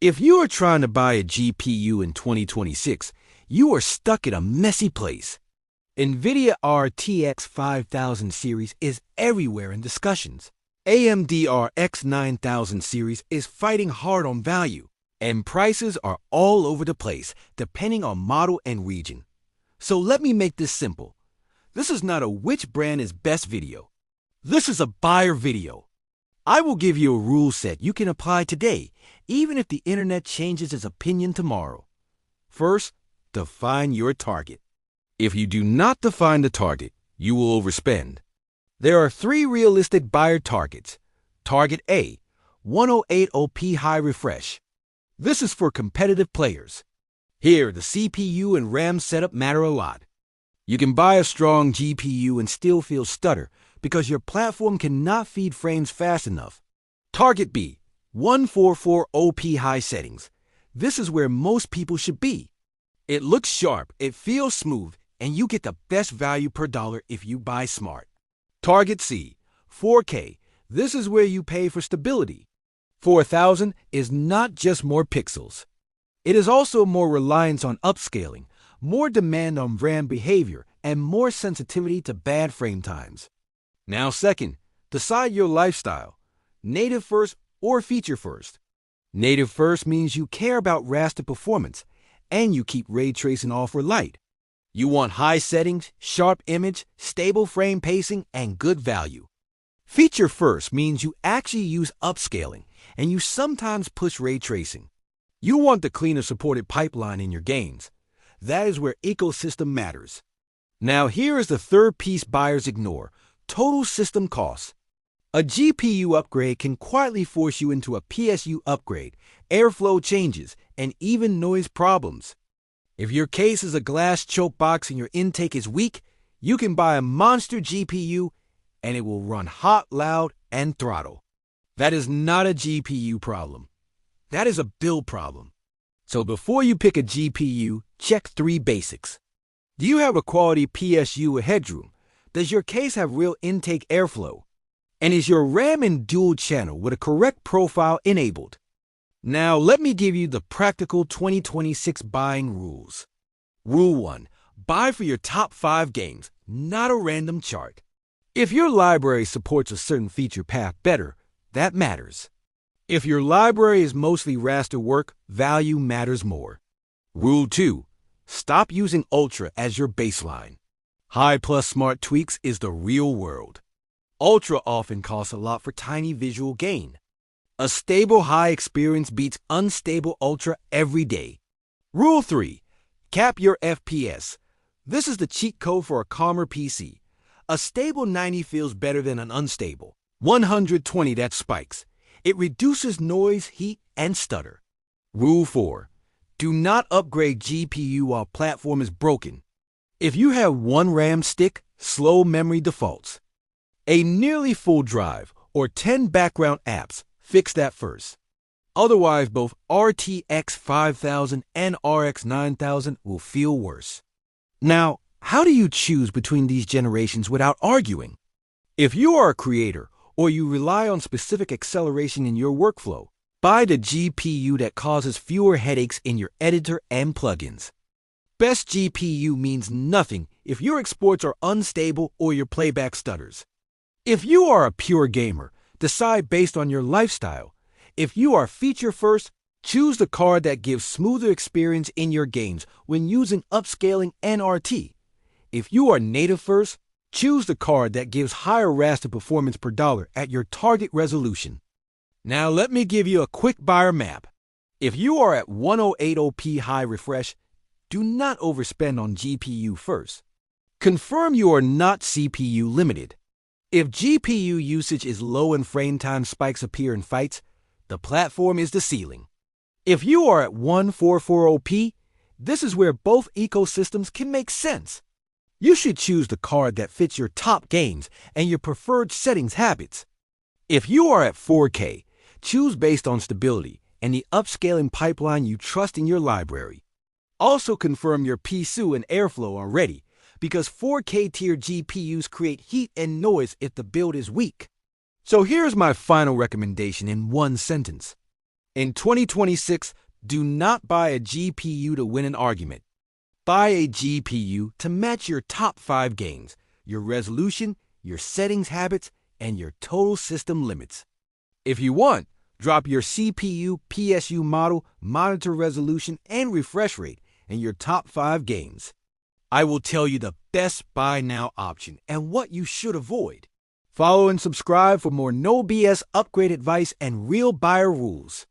If you are trying to buy a GPU in 2026, you are stuck in a messy place. NVIDIA RTX 5000 series is everywhere in discussions. AMD RX 9000 series is fighting hard on value, and prices are all over the place depending on model and region. So let me make this simple. This is not a which brand is best video. This is a buyer video. I will give you a rule set you can apply today, even if the internet changes its opinion tomorrow. First, define your target. If you do not define the target, you will overspend. There are 3 realistic buyer targets. Target A, 1080p high refresh. This is for competitive players. Here, the CPU and RAM setup matter a lot. You can buy a strong GPU and still feel stutter because your platform cannot feed frames fast enough. Target B, 144p high settings. This is where most people should be. It looks sharp, it feels smooth, and you get the best value per dollar if you buy smart. Target C, 4K. This is where you pay for stability. 4000 is not just more pixels. It is also more reliance on upscaling, more demand on RAM behavior, and more sensitivity to bad frame times. Now second, decide your lifestyle. Native first or feature first. Native first means you care about raster performance, and you keep ray tracing off or light. You want high settings, sharp image, stable frame pacing, and good value. Feature first means you actually use upscaling, and you sometimes push ray tracing. You want the cleaner supported pipeline in your games. That is where ecosystem matters. Now here is the third piece buyers ignore: total system costs. A GPU upgrade can quietly force you into a PSU upgrade, airflow changes, and even noise problems. If your case is a glass choke box and your intake is weak, you can buy a monster GPU and it will run hot, loud, and throttle. That is not a GPU problem. That is a build problem. So before you pick a GPU, check 3 basics. Do you have a quality PSU with headroom? Does your case have real intake airflow? And is your RAM in dual channel with a correct profile enabled? Now let me give you the practical 2026 buying rules. Rule 1. Buy for your top 5 games, not a random chart. If your library supports a certain feature path better, that matters. If your library is mostly raster work, value matters more. Rule 2. Stop using Ultra as your baseline. High plus smart tweaks is the real world. Ultra often costs a lot for tiny visual gain. A stable high experience beats unstable Ultra every day. Rule 3. Cap your FPS. This is the cheat code for a calmer PC. A stable 90 feels better than an unstable 120 that spikes. It reduces noise, heat, and stutter. Rule 4. Do not upgrade GPU while platform is broken. If you have 1 RAM stick, slow memory defaults. A nearly full drive or 10 background apps, fix that first. Otherwise, both RTX 5000 and RX 9000 will feel worse. Now, how do you choose between these generations without arguing? If you are a creator or you rely on specific acceleration in your workflow, buy the GPU that causes fewer headaches in your editor and plugins. Best GPU means nothing if your exports are unstable or your playback stutters. If you are a pure gamer, decide based on your lifestyle. If you are feature first, choose the card that gives smoother experience in your games when using upscaling and RT. If you are native first, choose the card that gives higher raster performance per dollar at your target resolution. Now let me give you a quick buyer map. If you are at 1080p high refresh, do not overspend on GPU first. Confirm you are not CPU limited. If GPU usage is low and frame time spikes appear in fights, the platform is the ceiling. If you are at 144p, this is where both ecosystems can make sense. You should choose the card that fits your top games and your preferred settings habits. If you are at 4K, choose based on stability and the upscaling pipeline you trust in your library. Also confirm your PSU and airflow are ready, because 4K tier GPUs create heat and noise if the build is weak. So here's my final recommendation in one sentence. In 2026, do not buy a GPU to win an argument. Buy a GPU to match your top 5 games, your resolution, your settings habits, and your total system limits. If you want, drop your CPU, PSU model, monitor resolution, and refresh rate in your top 5 games. I will tell you the best buy now option and what you should avoid. Follow and subscribe for more no BS upgrade advice and real buyer rules.